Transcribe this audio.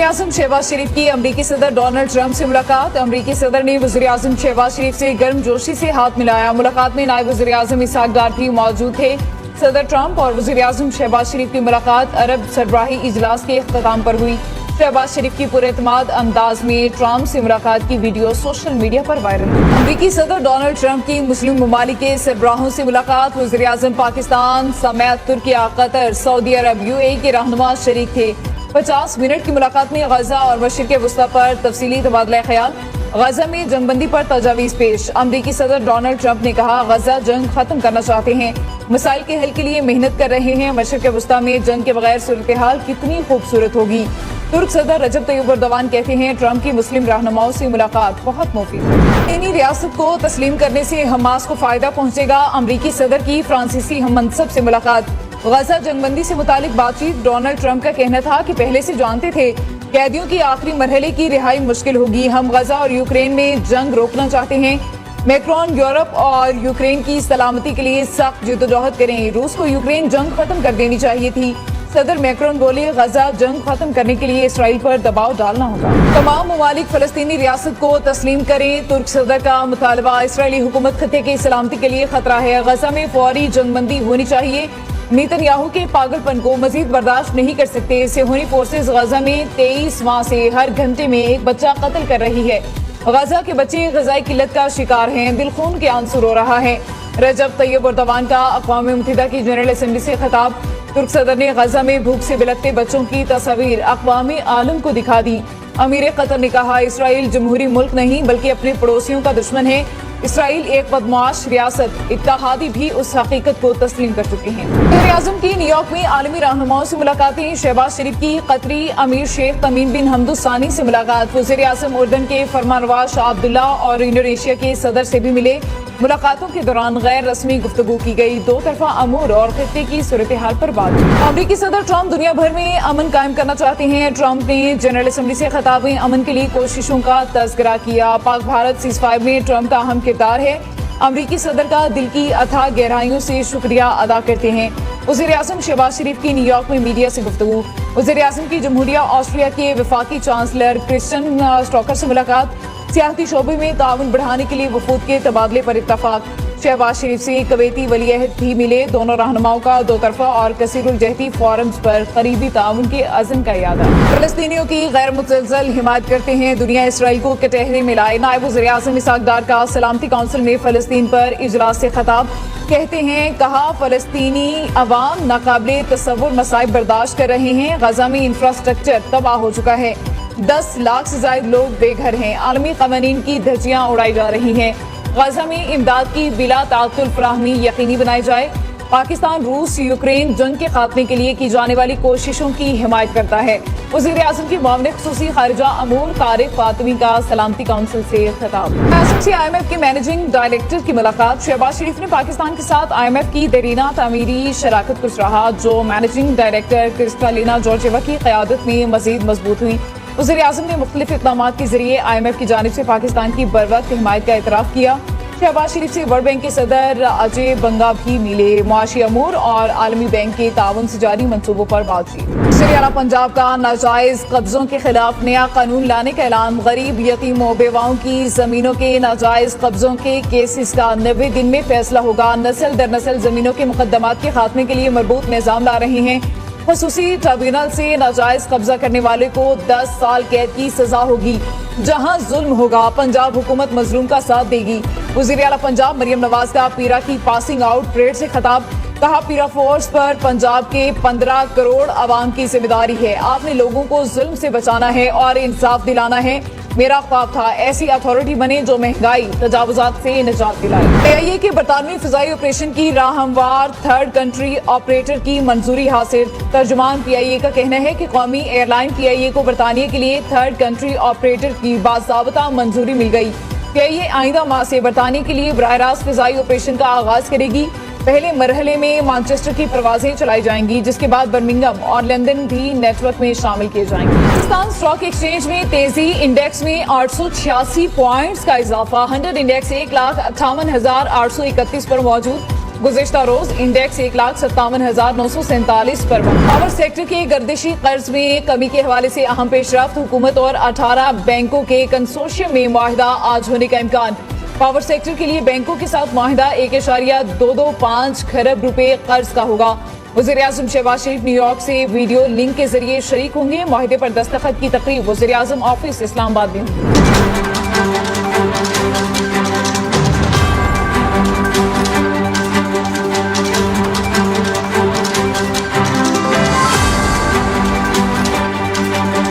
वज़ीर-ए-आज़म शहबाज शरीफ की अमरीकी सदर डोनाल्ड ट्रंप से मुलाकात। अमरीकी सदर ने वज़ीर-ए-आज़म शहबाज शरीफ से गर्मजोशी से हाथ मिलाया। मुलाकात में नायब वज़ीर-ए-आज़म इसहाक डार भी मौजूद थे। सदर ट्रंप और वज़ीर-ए-आज़म शहबाज शरीफ की मुलाकात अरब सरबराही इजलास के इख्तिताम पर हुई। शहबाज शरीफ की पुरएतमाद अंदाज में ट्रंप से मुलाकात की वीडियो सोशल मीडिया पर वायरल हुई। अमरीकी सदर डोनाल्ड ट्रंप की मुस्लिम ममालिक के सरबराहों से मुलाकात। वज़ीर-ए-आज़म पाकिस्तान समेत तुर्किया, कतर, सऊदी अरब, यूएई के रहनुमा शरीक थे। 50 मिनट की मुलाकात में गजा और मशरिक़ वस्ता पर तफसीली तबादला ख्याल। गजा में जंगबंदी पर तजावीज़ पेश। अमरीकी सदर डोनाल्ड ट्रंप ने कहा, गजा जंग खत्म करना चाहते हैं, मसाइल के हल के लिए मेहनत कर रहे हैं। मशरिक़ वस्ता में जंग के बगैर सूरत हाल कितनी खूबसूरत होगी। तुर्क सदर रजब तैयब एर्दोगान कहते हैं, ट्रंप की मुस्लिम रहनुमाओं से मुलाकात बहुत मुफीद है। फ़लस्तीनी रियासत को तस्लीम करने से हमास को फायदा पहुंचेगा। अमरीकी सदर की फ्रांसीसी हम मनसब से मुलाकात। गजा जंगबंदी से मुतालिक बातचीत। डोनाल्ड ट्रंप का कहना था कि पहले से जानते थे कैदियों की आखिरी मरहले की रिहाई मुश्किल होगी। हम गजा और यूक्रेन में जंग रोकना चाहते हैं। मैक्रोन यूरोप और यूक्रेन की सलामती के लिए सख्त जद्दोजहद करें। रूस को यूक्रेन जंग खत्म कर देनी चाहिए थी। सदर मैक्रोन बोले, गजा जंग खत्म करने के लिए इसराइल पर दबाव डालना होगा। तमाम ममालिक फलस्तीनी रियासत को तस्लीम करें। तुर्क सदर का मुतालबा। इसराइली हुकूमत खत्ते की सलामती के लिए खतरा है। गजा में फौरी जंगबंदी होनी चाहिए। नेतन्याहू के पागलपन को मजीद बर्दाश्त नहीं कर सकते। सिहोनी फोर्सेस गजा में 23 माह से हर घंटे में एक बच्चा कत्ल कर रही है। गजा के बच्चे गजाई किल्लत का शिकार हैं। दिल खून के आंसू रो रहा है। रजब तैयब एर्दोगान का अक़वाम मुत्तहिदा की जनरल असम्बली से खिताब। तुर्क सदर ने गजा में भूख से बिलखते बच्चों की तस्वीर अक़वाम आलम को दिखा दी। अमीर कतर ने कहा, इसराइल जमहूरी मुल्क नहीं बल्कि अपने पड़ोसियों का दुश्मन है। इसराइल एक बदमाश रियासत। इत्तेहादी भी उस हकीकत को तस्लीम कर चुके हैं। वज़ीर-ए-आज़म की न्यूयॉर्क में आलमी रहनुमाओं से मुलाकातें। शहबाज शरीफ की कतरी अमीर शेख तमीम बिन हमद सानी से मुलाकात। वज़ीर-ए-आज़म उर्दन के फरमानरवा शाह अब्दुल्ला और इंडोनेशिया के सदर से भी मिले। मुलाकातों के दौरान गैर रस्मी गुफ्तगू की गई। दो तरफा अमूर और खित्ते की सूरत हाल पर बात। अमरीकी सदर ट्रंप दुनिया भर में अमन कायम करना चाहते हैं। ट्रंप ने जनरल असम्बली से खिताब में अमन के लिए कोशिशों का तज़किरा किया। पाक भारत सीज़फायर में ट्रंप का अहम किरदार है। अमरीकी सदर का दिल की अथाह गहराइयों से शुक्रिया अदा करते हैं। वज़ीर-ए-आज़म शहबाज शरीफ की न्यूयॉर्क में मीडिया से गुफ्तगू। वज़ीर-ए-आज़म की जमहूरिया ऑस्ट्रिया के वफाकी चांसलर क्रिस्टियन स्टोकर से मुलाकात। सियासी शोबे में ताउन बढ़ाने के लिए वफूद के तबादले पर इत्तफाक। शहबाज शरीफ से कवैती वलीअहद भी मिले। दोनों रहनुमाओं का दो तरफा और कसीरुल-जहती फोरम्स पर करीबी ताउन के अज़्म का इरादा। फ़लस्तीनियों की गैर मुतज़्ज़ल हिमायत करते हैं। दुनिया इसराइल को कटहरे में लाए। नायब वज़ीर-ए-आज़म इसहाक डार का सलामती काउंसिल में फ़लस्तीन पर इजलास से खिताब। कहते हैं, कहा, फ़लस्तीनी अवाम नाकाबिले तसव्वुर मसाइब बर्दाश्त कर रहे हैं। गजा में इंफ्रास्ट्रक्चर तबाह हो चुका है। 10 लाख से ज़ायद लोग बेघर हैं। आलमी क़वानीन की धज्जियाँ उड़ाई जा रही हैं। गजा में इमदाद की बिला ताअत्तुल फराहमी यकीनी बनाई जाए। पाकिस्तान रूस यूक्रेन जंग के खात्मे के लिए की जाने वाली कोशिशों की हिमायत करता है। वज़ीर-ए-आज़म की मुआविन खुसूसी खारिजा अमूर तारिक फातिमी का सलामती काउंसिल से खिताब। IMF के मैनेजिंग डायरेक्टर की मुलाकात। शहबाज शरीफ ने पाकिस्तान के साथ IMF की देरीना तामीरी शराकत कुछ रहा, जो मैनेजिंग डायरेक्टर क्रिस्टालिना जॉर्जिएवा की क़यादत में मजीद मजबूत हुई। वज़ीर-ए-आज़म ने मुख्तलिफ इक़दामात के जरिए IMF की जानिब से पाकिस्तान की बरवक्त हिमायत का एतराफ़ किया। शहबाज शरीफ से वर्ल्ड बैंक के सदर अजय बंगा भी मिले। मुआशी अमूर और आलमी बैंक के ताउन से जारी मंसूबों पर बातचीत। हरियाणा पंजाब का नाजायज़ कब्जों के खिलाफ नया कानून लाने का ऐलान। गरीब यतीमों बेवाओं की जमीनों के नाजायज़ कब्जों के केसेस का 90 दिन में फैसला होगा। नस्ल दर नस्ल जमीनों के मुकदमात के खात्मे के लिए मरबूत निज़ाम ला रहे हैं। खसूसी ट्रिब्यूनल से नाजायज कब्जा करने वाले को 10 साल कैद की सजा होगी। जहां जुल्म होगा, पंजाब हुकूमत मजलूम का साथ देगी। वज़ीर आला पंजाब मरियम नवाज का पीरा की पासिंग आउट परेड से खिताब। कहा, पीरा फोर्स पर पंजाब के 15 करोड़ आवाम की जिम्मेदारी है। आपने लोगों को जुल्म से बचाना है और इंसाफ दिलाना है। मेरा ख्वाब था ऐसी अथॉरिटी बने जो महंगाई तजावुजात से निजात दिलाए। AIA के बरतानवी फिजाई ऑपरेशन की राह हमवार थर्ड कंट्री ऑपरेटर की मंजूरी हासिल। तर्जुमान PIA का कहना है कि कौमी एयरलाइन PIA को बरतानिया के लिए थर्ड कंट्री ऑपरेटर की बाज़ाबता मंजूरी मिल गई। PIA आइंदा माह से बरतानिया के लिए बराह रास्त फिजाई ऑपरेशन का आगाज करेगी। पहले मरहले में मैनचेस्टर की परवाजें चलाई जाएंगी, जिसके बाद बर्मिंघम और लंदन भी नेटवर्क में शामिल किए जाएंगे। पाकिस्तान स्टॉक एक्सचेंज में तेजी। इंडेक्स में 886 पॉइंट्स का इजाफा। 100 इंडेक्स 1,58,831 पर मौजूद। गुज़िश्ता रोज इंडेक्स 1,57,947 पर बना। पावर सेक्टर के गर्दिशी कर्ज में कमी के हवाले से अहम पेशरफ्त, हुकूमत और 18 बैंकों के कंसोर्शियम में मुआहिदा आज होने का इम्कान। पावर सेक्टर के लिए बैंकों के साथ मुआहिदा 1.225 खरब रुपए कर्ज का होगा। वज़ीर-ए-आज़म शहबाज शरीफ न्यूयॉर्क से वीडियो लिंक के जरिए शरीक होंगे। मुआहिदे पर दस्तखत की तकरीब वज़ीर-ए-आज़म ऑफिस इस्लामाबाद में होगी।